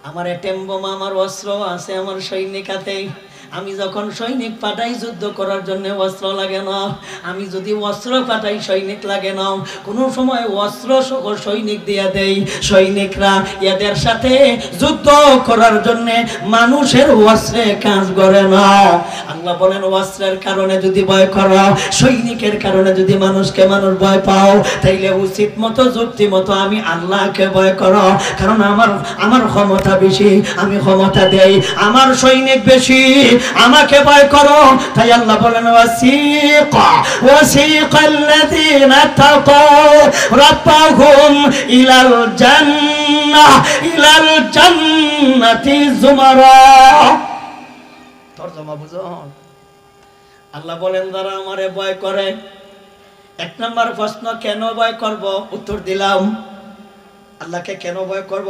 আমার এটেম বোমা, আমার অস্ত্র আছে, আমার সৈনিক আছে। আমি যখন সৈনিক পাঠাই যুদ্ধ করার জন্য অস্ত্র লাগে না, আমি যদি অস্ত্র পাঠাই সৈনিক লাগে না। কোনো সময় অস্ত্র সহ সৈনিক দিয়ে দেই, সৈনিকরা এদের সাথে যুদ্ধ করার জন্য মানুষের অস্ত্রে কাজ করে না। আল্লাহ বলেন অস্ত্রের কারণে যদি ভয় করো, সৈনিকের কারণে যদি মানুষ ভয় পাও, তাইলে উচিত মতো যুক্তি মতো আমি আল্লাহকে ভয় করো। কারণ আমার ক্ষমতা বেশি, আমি ক্ষমতা দেই, আমার সৈনিক বেশি, আমাকে ভয় করো। তাই আল্লাহ বলেন ওয়াসিকাল্লাযীনা তাকাউ রাব্বাহুম ইলাল জান্নাতি যুমারা। তরজমা বুঝো? আল্লাহ বলেন যারা আমারে ভয় করে, এক নম্বর প্রশ্ন কেন ভয় করব, উত্তর দিলাম। আল্লাহকে কেন ভয় করব,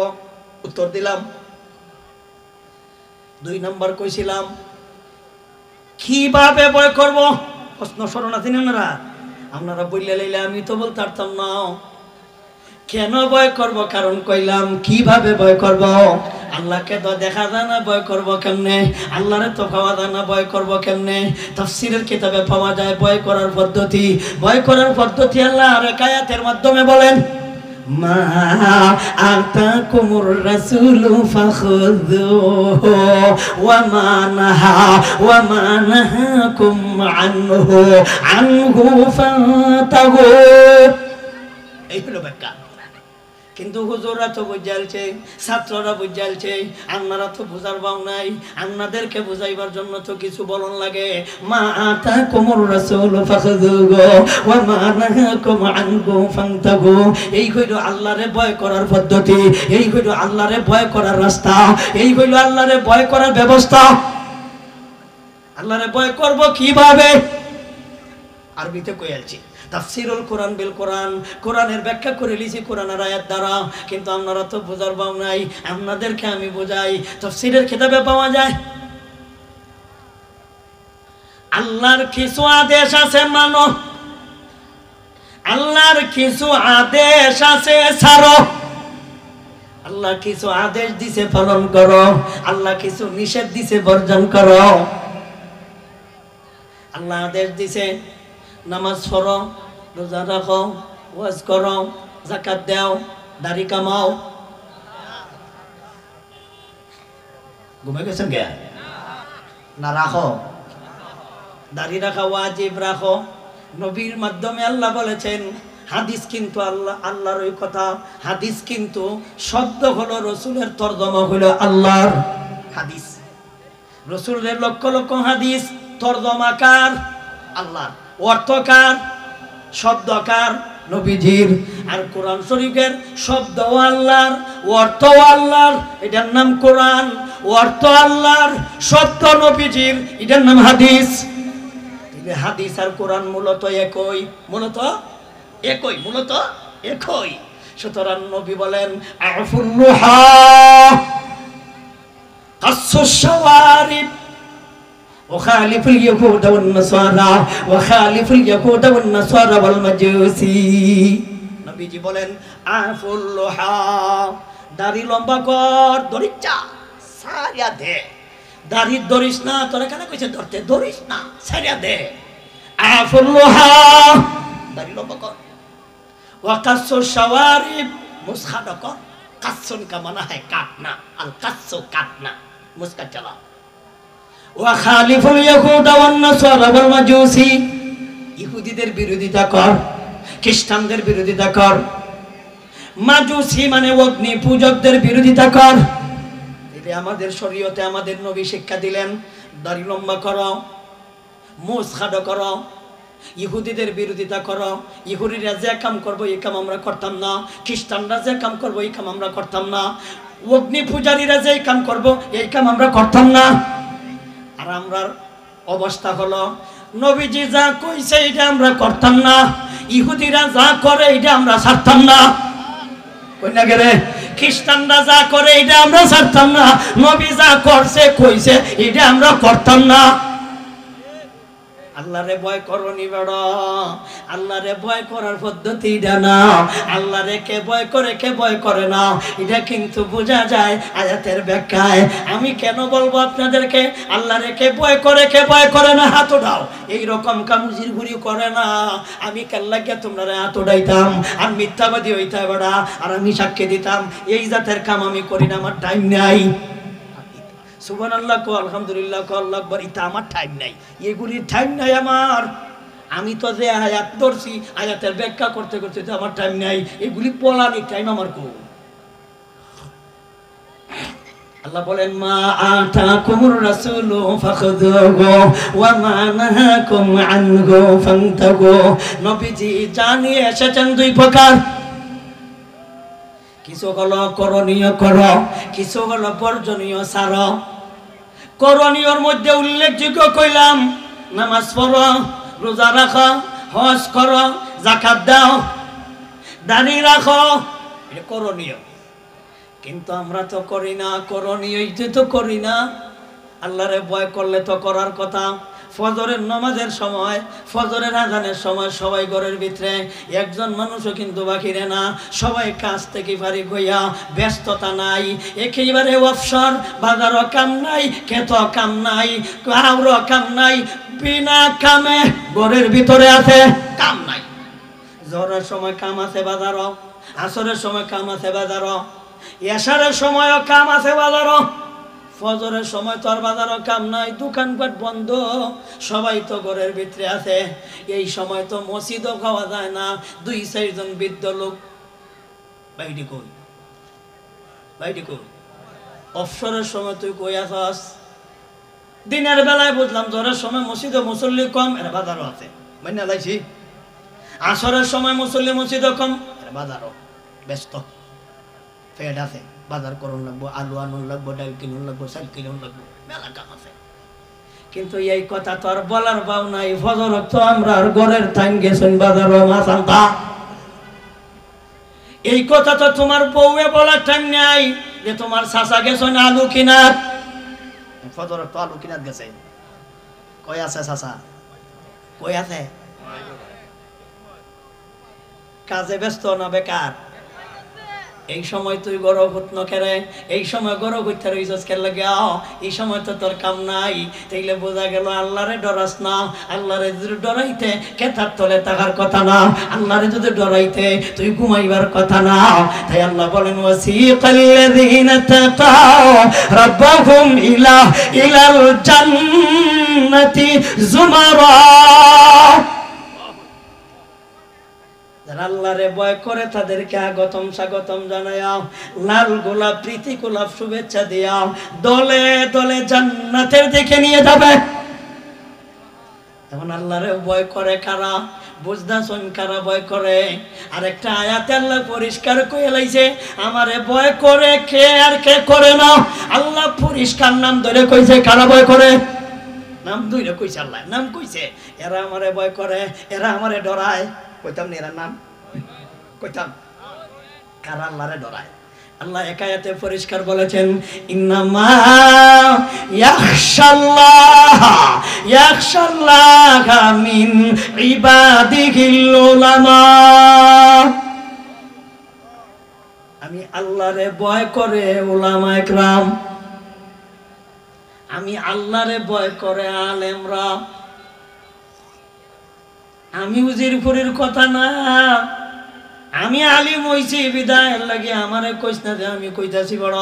উত্তর দিলাম। দুই নম্বর কইছিলাম কিভাবে ভয় করব, প্রশ্ন শরণার্থী আপনারা বললে লাইলে আমি তো বলতে পারতাম না। কেন ভয় করব কারণ কইলাম, কিভাবে ভয় করব। আল্লাহকে তো দেখা যায় না, ভয় করব কেমনে? আল্লাহরে তো পাওয়া যায় না, ভয় করব কেমনে? তাফসীরের কিতাবে পাওয়া যায় ভয় করার পদ্ধতি। ভয় করার পদ্ধতি আল্লাহ আরেক আয়াতের মাধ্যমে বলেন, মা আতাকুমুর রাসূলু ফাখুযুহু ওয়া মা নাহাকুম আনহু ফান্তাহু। এই হলো ব্যাখ্যা। কিন্তু হুজুররা তো বুঝাইছে, ছাত্ররা বুঝাইছে, আপনারা তো বুঝার পাও নাই। আপনাদেরকে বুঝাইবার জন্য তো কিছু বলন লাগে। মা আতাকুমুর রাসূলু ফাখুযুহু ওয়া মা নাহাকুম আনহু ফান্তাহু। এই হইল আল্লাহরে ভয় করার পদ্ধতি, এই হইল আল্লাহরে ভয় করার রাস্তা, এই হইল আল্লাহরে ভয় করার ব্যবস্থা। আল্লাহরে ভয় করব কিভাবে? আরবিতে কইয়াছি তাফসীরুল কোরআন বিল কোরআন, কোরআনের ব্যাখ্যা করে লিছি কোরআনের আয়াত দ্বারা। কিন্তু আপনারা তো বোঝার পাও নাই, আপনাদেরকে আমি বোঝাই। তাফসীরের কিতাবে পাওয়া যায় আল্লাহর কিছু আদেশ আছে মানো, আল্লাহর কিছু আদেশ আছে ছাড়ো। আল্লাহ কিছু আদেশ দিছে পালন করো, আল্লাহ কিছু নিষেধ দিছে বর্জন করো। আল্লাহ আদেশ দিছে নামাজ পড়ো, রোজা রাখো, ওয়াজ করো, যাকাত দাও, দাড়ি কামাও। ঘুমে গেছেন কে না? রাখো, দাড়ি রাখা ওয়াজিব, রাখো। নবীর মাধ্যমে আল্লাহ বলেছেন। হাদিস কিন্তু আল্লাহর ওই কথা। হাদিস কিন্তু শব্দ হলো রসুলের, তরজমা হলো আল্লাহর। হাদিস রসুলের লক্ষ লক্ষ হাদিস, তরজমাকার আল্লাহর, অর্থকার শব্দকার নবীজির। আর কোরআন শরীফের শব্দ আল্লাহর, অর্থ আল্লাহর, এটার নাম কোরআন। অর্থ আল্লাহর, শব্দ নবীজির, এটার নাম হাদিস। হাদিস আর কোরআন মূলত একই, মূলত একই, মূলত একই। সুতরাং নবী বলেন আফুল লুহা কাসসুশ শাওয়ারিব وخالف اليهود والنصارى وخالف اليهود والنصارى والمجوسي। নবীজি বলেন আফুল লুহা, দাড়ি লম্বা কর, দড়িচ্চা সারিয়া দে। দাড়ি ধরিস না, তোরা কেন কইছে ধরতে, ধরিস না, সারিয়া দে। আফুল লুহা, দাড়ি লম্বা কর। ওয়া কাসসুশ শাওয়ারিব, মুসখাদ কর। কাসসুন কা মানা है काटना, अल कास्सु काटना, मुस्का चला। ওয়াখালিফুল ইয়াহুদা ওয়ান নাসারা ওয়াল মাজুসি, ইহুদিদের বিরোধিতা কর, খ্রিস্টানদের বিরোধিতা কর। মাজুসি মানে অগ্নি পূজকদের বিরোধিতা কর। এটা আমাদের শরীয়তে আমাদের নবী শিক্ষা দিলেন। দাড়ি লম্বা করো, মুসখাদ করো, ইহুদিদের বিরোধিতা করো। ইহুদিরা যে কাম করবো এই কাম আমরা করতাম না, খ্রিস্টানরা যে কাম করবো এই কাম আমরা করতাম না, অগ্নি পূজারীরা যে কাম করবো এই কাম আমরা করতাম না। আর আমরার অবস্থা হলো নবীজি যা কইছে এটা আমরা করতাম না, ইহুদিরা যা করে এটা আমরা ছাড়তাম না। কই না গেলে খ্রিস্টানরা যা করে এটা আমরা ছাড়তাম না, নবী যা করছে কইছে এটা আমরা করতাম না। আল্লাহরে ভয় করনি বড়, আল্লাহরে ভয় করার পদ্ধতি জানা। আল্লাহরে কে ভয় করে কে ভয় করে না এটা কিন্তু বোঝা যায় আয়াতের ব্যাখ্যায়। আমি কেন বলবো আপনাদেরকে আল্লাহরে কে ভয় করে কে ভয় করে না? হাত উঠাও। এই রকম কামুজির ঘুরি করে না। আমি কাল্লাকে তোমরা হাত উঠাইতাম আর মিথ্যাবাদী হইতে বড়া আর আমি সাক্ষী দিতাম। এই জাতের কাম আমি করি না, আমার টাইম নাই। সুবহানাল্লাহ কো, আলহামদুলিল্লাহ কো, আল্লাহু আকবার, এটা আমার টাইম নাই, এগুলির টাইম নাই আমার। আমি তো যে আয়াত ধরছি আয়াতের ব্যাখ্যা করতে করতে তো আমার টাইম নাই, এগুলি বলার টাইম আমার কো। আল্লাহ বলেন মা আতাকুমুর রাসূলু ফাখুযুহু ওয়া মা নাহাকুম আনহু ফান্তাহু। নবীজি জানিয়ে এসেছেন দুই প্রকার, কিছু হলো করণীয় করো, কিছু হলো বর্জনীয় ছাড়ো। করণীয়র মধ্যে উল্লেখযোগ্য কইলাম নামাজ পড়ো, রোজা রাখো, হজ করো, যাকাত দাও, দাড়ি রাখো, এটা করণীয়। কিন্তু আমরা তো করি না, করণীয় তো করি না। আল্লাহরে ভয় করলে তো করার কথা। ফজরের নামাজের সময়, ফজরের আজানের সময় সবাই ঘরের ভিতরে, একজন মানুষও কিন্তু বাকিরে না, সবাই কাজ থেকে ফারিক হইয়া, ব্যস্ততা নাই, একেবারে অবসর, বাজারও কাম নাই, খেতও কাম নাই, কাউরও কাম নাই, বিনা কামে ঘরের ভিতরে আছে, কাম নাই। জোহরের সময় কাম আছে বাজারও, আসরের সময় কাম আছে বাজারও, এশারের সময়ও কাম আছে বাজারও, ফজরের সময় তো আর বাজারও কাম নাই, দোকানপাট বন্ধ, সবাই তো ঘরের ভিতরে আছে। এই সময় তো মসজিদও খাওয়া যায় না, 2-4 জন বৃদ্ধ লোক বাইটি কই, বাইটি কই। অবসরের সময় তুই কই আছস? দিনের বেলায় বুঝলাম জোরের সময় মসজিদে মুসল্লি কম, এর বাজারও আছে, মাইনা লাইছি। আসরের সময় মুসল্লি মসজিদও কম, এর বাজারও ব্যস্ত, ফেড আছে, বাজার করুন লাগবো, আলু আনুন লাগবো, ডাল কিনুন লাগবো, চাল কিনুন লাগবো, মেলা কাম আছে। কিন্তু এই কথা তো আর বলার ভাও নাই। ফজর তো আমরা আর ঘরের টাইম গেছেন বাজারও মাছ আনতা, এই কথা তো তোমার বউয়ে বলার টাইম নাই যে তোমার চাচা গেছেন আলু কিনার। ফজর তো আলু কিনার গেছে, কই আছে চাচা? কই আছে? কাজে ব্যস্ত না বেকার? এই সময় তুই গরব হতন কেরে, এই সময় গরব হইতে রইছস কে লাগে? এই সময় তো তোর কাম নাই। তাইলে বোঝা গেল আল্লাহরে ডরাস না। আল্লাহরে যদি ডরাইতে কেতার তলে থাকার কথা না, আল্লাহরে যদি ডরাইতে তুই ঘুমাইবার কথা না। তাই আল্লাহ বলেন ওয়াসিকাল্লাযীনা তাকাও রাব্বাহুম ইলাল জান্নাতি যুমারা। যারা আল্লাহরে ভয় করে তাদেরকে আগতম স্বাগতম জানাও, লাল গোলাপ প্রীতি গোলাপ শুভেচ্ছা দিও, দলে দলে জান্নাতের দিকে নিয়ে যাবে। এখন আল্লাহরে ভয় করে কারা? বুঝদাছন কারা ভয় করে? আরেকটা আয়াতে আল্লাহ পরিষ্কার কইয়া লাইছে আমারে ভয় করে কে আর কে করে না। আল্লাহ পরিষ্কার নাম ধরে কইছে কারা ভয় করে, নাম ধরে কইছে, আল্লাহ নাম কইছে। এরা আমারে ভয় করে, এরা আমারে ডরায়। কইতাম না এরা নাম, কইতাম কারা আল্লাহরে ডরায়। আল্লাহ একায়াতে পরিষ্কার বলেছেন ইন্নামা ইয়াখশাল্লাহা মিন ইবাদিহিল উলামা। আমি আল্লাহরে ভয় করে উলামায়ে কেরাম, আমি আল্লাহরে ভয় করে আলেমরা। আমি উজিরপুরের কথা না, আমি আলিম হইছি বিদায়ের লাগে আমারে কইস না যে আমি কইতাছি বড়।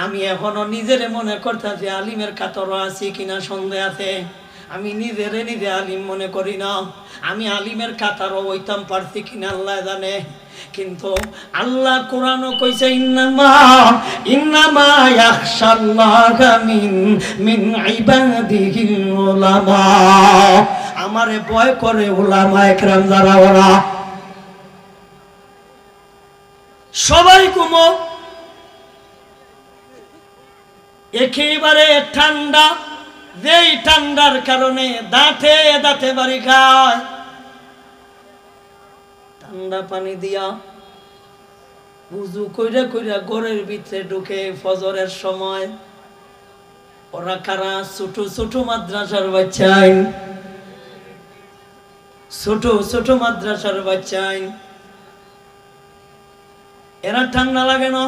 আমি এখনো নিজেরে মনে করতেছি আলিমের কাতর আছি কিনা সন্দেহ আছে। আমি নিজেরে নিজে আলিম মনে করি না, আমি আলিমের কাতারও হইতাম পারছি কিনা আল্লাহ জানে। কিন্তু আল্লাহ কোরআনও কইছে ইন্নামা ইয়াখশাল্লাহা মিন ইবাদিহিল উলামা। আমারে ভয় করে উলামায়ে কেরাম যারা, ওরা সবাই ঘুমো, একেবারে ঠান্ডা, যেই ঠান্ডার কারণে দাঁতে দাঁতে বাড়ি খায়। ঠান্ডা পানি দিয়া উযু কইরা কইরা ঘরের ভিতরে ঢুকে ফজরের সময়। ওরা কারা? ছোট ছোট মাদ্রাসার বাচ্চা, ছোট ছোট মাদ্রাসার বাচ্চাই, এরা ঠান্ডা লাগে না,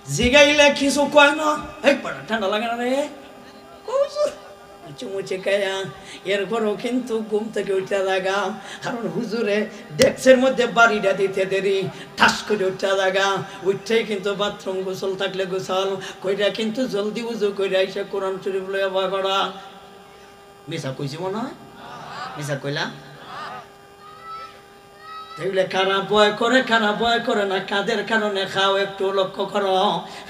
জিগাইলে কিছু কয় না, এই পড়া ঠান্ডা লাগে না রে, চুমুচে খায়া। এরপরও কিন্তু ঘুম থেকে উঠে লাগা, কারণ হুজুরে ডেস্কের মধ্যে বাড়িটা দিতে দেরি, ঠাস করে উঠে লাগা, উঠতেই কিন্তু বাথরুম গোসল থাকলে গোসল কইরা কিন্তু জলদি উজু কইরা এসে কোরআন শরীফ লইয়া ভয় করা। মিশা কইছি মনে হয়, মিশা কইলা? এগুলো কারা ভয় করে, কারা ভয় করে না, কাদের কারণে খাও একটু লক্ষ্য করো।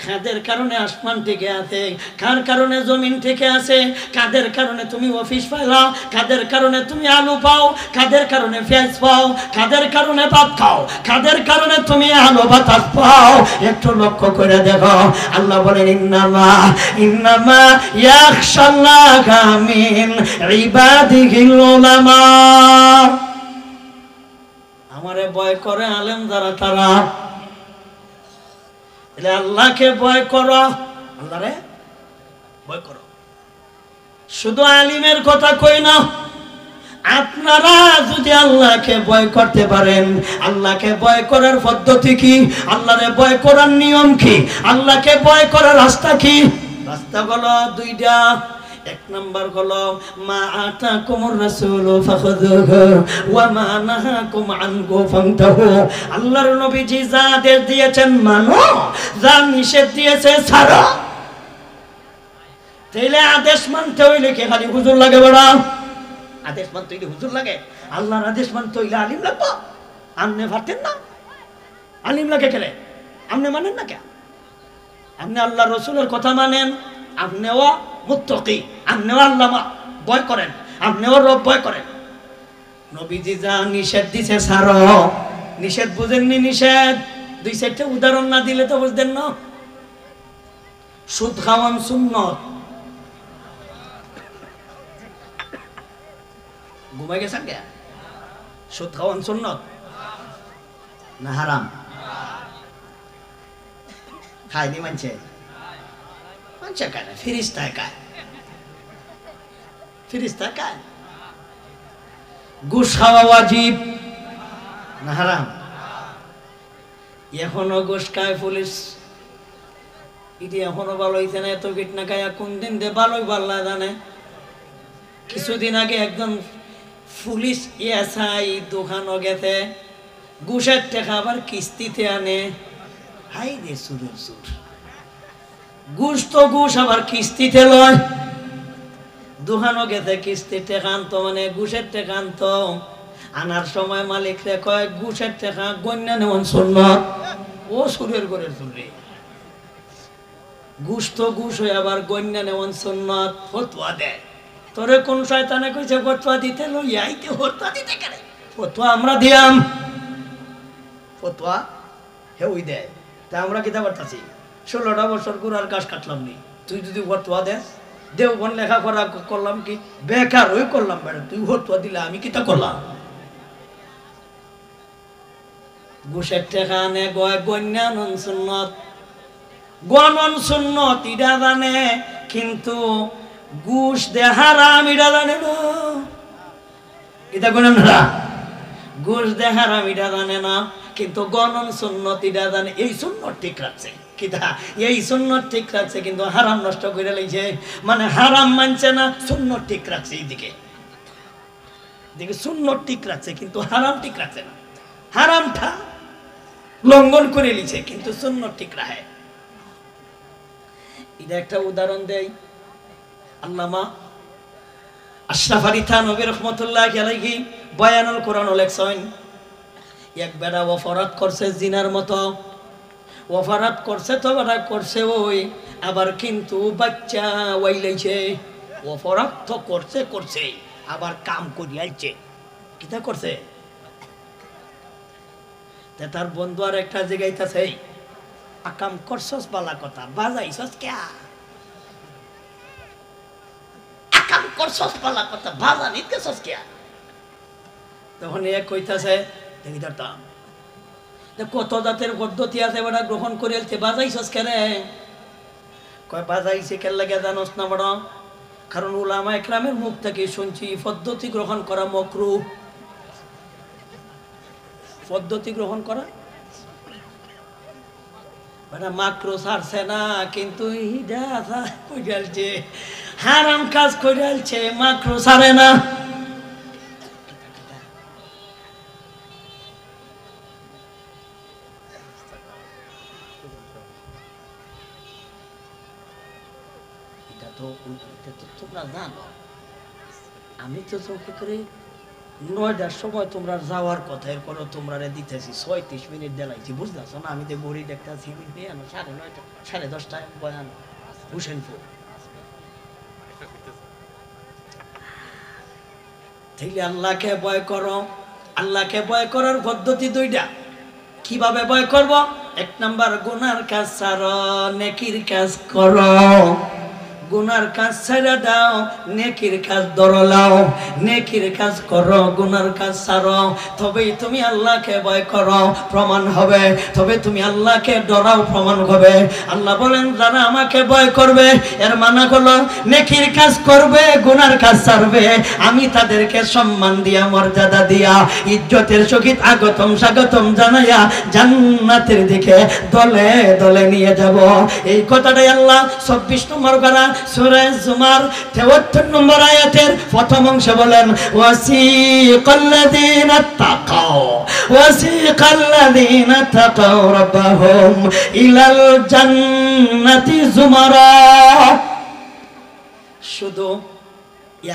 কাদের কারণে আসমান টিকে আছে, কার কারণে জমিন টিকে আছে, কাদের কারণে তুমি অফিস পাইলা, কাদের কারণে তুমি আলু পাও, কাদের কারণে পেঁয়াজ পাও, কাদের কারণে ভাত খাও, কাদের কারণে তুমি আলু বাতাস পাও, একটু লক্ষ্য করে দেখো। আল্লাহ বলেন ইন্নামা ইন্নামা ইয়াখশাল্লাহা মিন ইবাদিহিল উলামা। আমারে ভয় করে আলেম যারা, তারা আল্লাহকে ভয় করো, আল্লাহরে ভয় করো। শুধু আলিমের কথা কই না, আপনারা যদি আল্লাহকে ভয় করতে পারেন, আল্লাহকে ভয় করার পদ্ধতি কি, আল্লাহরে ভয় করার নিয়ম কি, আল্লাহকে ভয় করার রাস্তা কি? রাস্তা হলো দুইটা। এক নাম্বার হলো মা আতাকুমুর রাসূলু ফাখুযুহু ওয়া মা নাহাকুম আনহু ফান্তাহু। আল্লাহর নবীজি যা আদেশ দিয়েছেন মানো, যা নিষেধ দিয়েছে ছাড়ো। তাইলে আদেশ মানতে হইলে কি খালি হুজুর লাগে বড়া? আদেশ মানতে হইলে হুজুর লাগে? আল্লাহর আদেশ মানতে হইলে আলিম লাগবে? আপনি পারতেন না? আলিম লাগে কেন? আপনি মানেন না কেন? আপনি আল্লাহ রসুলের কথা মানেন, আপনিও মুত্তাকি, আপনিও আল্লাহ ভয় করেন, আপনিও রব ভয় করেন। নবীজি যা নিষেধ দিছে ছাড়ো। নিষেধ বুঝেননি? নিষেধ দুই চারটা উদাহরণ না দিলে তো বুঝতেন না। সুদ খাওয়ান সুন্নত, ঘুমাই গেছেন কে? সুদ খাওয়ান সুন্নত না হারাম? খায়নি মানছে, মানছে খায় না, ফিরিস্তায় খায়, ফিরিস্তায় খায়। ঘুষ খাওয়া ওয়াজিব না হারাম? এখনো ঘুষ খায় পুলিশ, এটি এখনো ভালো হইছে না। এত গিট না খায় কোন দিন দে ভালোই পাল্লা জানে। কিছুদিন আগে একজন পুলিশ এসআই দোকানও গেছে, ঘুষের টাকা আবার কিস্তিতে আনে। হাই রে সুরের সুর, ঘুষ তো ঘুষ আবার কিস্তিতে লয়। দোকানও গেছে, কিস্তি টাকা আনতো, মানে ঘুষের টাকা আনতো। আনার সময় মালিক রে কয় ঘুষের টাকা গণ্যা নেওয়ান সুন্নাত। ও সুরের ঘরের সুরে, ঘুষ তো ঘুষ হয়ে আবার গণ্যা নেওয়ান সুন্নাত। ফতোয়া দেয়, তোরে কোন শয়তানে কইছে ফতোয়া দিতে? লইয়াইতে ফতোয়া দিতে কেন? ফতোয়া আমরা দিয়াম, ফতোয়া হেউই দেয়। তা আমরা কিতা করতেছি? 16টা বছর গুড়ার গাছ কাটলাম নি, তুই যদি ফতোয়া দেস, দেওবন লেখাপড়া করলাম কি বেকার ওই করলাম বেড়া, তুই ফতোয়া দিলে আমি কিতা করলাম? ঘুষের টাকা আনে গয় গণ্যা নন সুন্নত, গণন সুন্নত ইডা জানে, কিন্তু ঘুষ দে হারাম ইডা জানে না। কিতা করেন না? ঘুষ দে হারাম ইডা জানে না, কিন্তু গণন সুন্নত ইডা জানে। এই সুন্নত ঠিক রাখছে, কিতা এই সুন্নত ঠিক রাখছে, কিন্তু হারাম নষ্ট করে লাইছে। মানে হারাম মানছে না, সুন্নত ঠিক রাখছে। এইদিকে দিকে সুন্নত ঠিক রাখছে, কিন্তু হারাম ঠিক রাখছে না। হারামটা লঙ্ঘন করে লিছে, কিন্তু সুন্নত ঠিক রাখে। এটা একটা উদাহরণ দেই। আল্লামা আশরাফ আলী থানভী রাহমাতুল্লাহি আলাইহি বয়ানুল কোরআন লেখছেন, এক বেড়া অপরাধ করছে জিনার মতো। অপরাধ করছে তো বেড়া করছে ওই, আবার কিন্তু বাচ্চা ওয়াইলাইছে। অপরাধ তো করছে করছে, আবার কাম করিয়াইছে। কিতা করছে? তার বন্ধু আর একটা জায়গাইতেছে, আকাম করছস বালা কথা, বাজাইছস কে? আকাম করছস বালা কথা, বাজা নিতেছস কে? তখন এক কইতাছে, দেখি ধরতাম কত জাতের পদ্ধতি আছে বড় গ্রহণ করিলতে, বাজাইছস কেন? কয় বাজাইছে কেন লাগে জানোস না বড়? কারণ উলামা একরামের মুখ থেকে শুনছি পদ্ধতি গ্রহণ করা মাকরুহ। পদ্ধতি গ্রহণ করা মানে মাকরুহ ছাড়ছে না, কিন্তু হারাম কাজ কইরালছে, মাকরুহ ছাড়ে না। তোমরা জানো আমি তো চোখে করে 9টার সময় তোমরা যাওয়ার কথা, এরপর তোমরা দিতেছি 36 মিনিট দেলাইছি, বুঝতেছো না? আমি তো ঘড়ি দেখতেছি 9:30 10:30 বয়ান হুসেনপুর। তাইলে আল্লাহকে ভয় করো। আল্লাহকে ভয় করার পদ্ধতি দুইটা। কিভাবে ভয় করব? 1 নাম্বার, গুনার কাজ ছাড়ো, নেকির কাজ করো। গুনার কাজ ছেড়ে দাও, নেকির কাজ ধরলাও। নেকির কাজ করো, গুনার কাজ ছাড়ো, তবেই তুমি আল্লাহকে ভয় করো, প্রমাণ হবে। তবে তুমি আল্লাহকে ডরাও, প্রমাণ হবে। আল্লাহ বলেন যারা আমাকে ভয় করবে, এর মানে হলো নেকির কাজ করবে, গুনার কাজ ছাড়বে, আমি তাদেরকে সম্মান দিয়া, মর্যাদা দিয়া, ইজ্জতের সহিত আগতম স্বাগতম জানাইয়া জান্নাতের দিকে দলে দলে নিয়ে যাব। এই কথাটাই আল্লাহ 24 নম্বর পারা সূরা জুমার 73 নম্বর আয়াতের প্রথম অংশে বলেন, ওয়াসিকাল্লাযীনা তাকাও রাব্বাহুম ইলাল জান্নাতি জুমারা। শুধু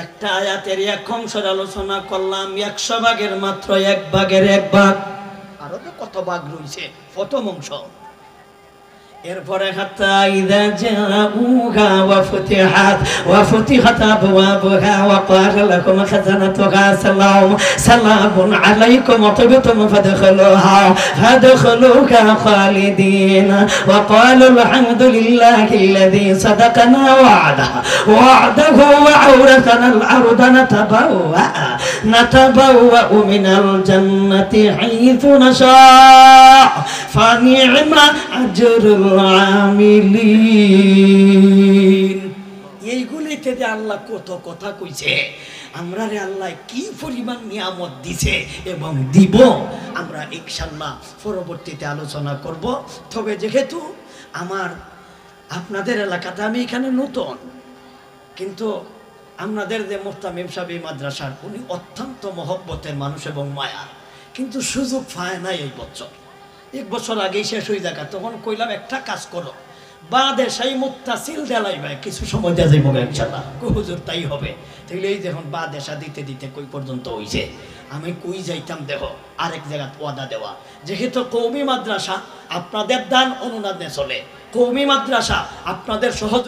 একটা আয়াতের এক অংশের আলোচনা করলাম, 100 ভাগের মাত্র 1 ভাগের 1 ভাগ। আরো তো কত ভাগ রয়েছে, প্রথম অংশ। এরপরে হাত্তা ইযা জাউহা ওয়া ফুতিহাত আবওয়াবুহা ওয়া ক্বালা লাকুম খাযানাতুহা সালামুন আলাইকুম তিবতুম ফাদখুলুহা খালিদিন ওয়া ক্বালু আলহামদুলিল্লাহিল্লাযী সাদাকানা ওয়া'দাহু ওয়া আওরাসানাল আরদা নাতাবাওয়া মিনাল জান্নাতি হাইথু নাশা ফানি'মা আজরুল আমিলিন। এইগুলিতে যে আল্লাহ কত কথা কইছে, আমরা রে আল্লাহ কি পরিমাণ নিয়ামত দিছে এবং দিব, আমরা ইনশাআল্লাহ পরবর্তীতে আলোচনা করব। তবে যেহেতু আপনাদের এলাকাতে আমি এখানে নতুন, কিন্তু আপনাদের যে মুফতামিম সাহেব মাদ্রাসার, উনি অত্যন্ত মহব্বতের মানুষ এবং মায়ার, কিন্তু সুযোগ পায় না। এই বছর 1 বছর আগেই শেষ হয়ে যাকা, তখন কইলাম একটা কাজ করো, বাদেশাই মুত্তাসিল দেলাই ভাই কিছু সময় দেয়া যাইব ইনশাআল্লাহ। হুজুর তাই হবে। তাইলে এই যখন বাদেশা দিতে দিতে কই পর্যন্ত হইছে, আমি কই যাইতাম দেখো আরেক জায়গা ওয়াদা দেওয়া। যেহেতু কওমি মাদ্রাসা আপনাদের দান অনুদানে চলে, কওমি মাদ্রাসা আপনাদের সহযোগিতা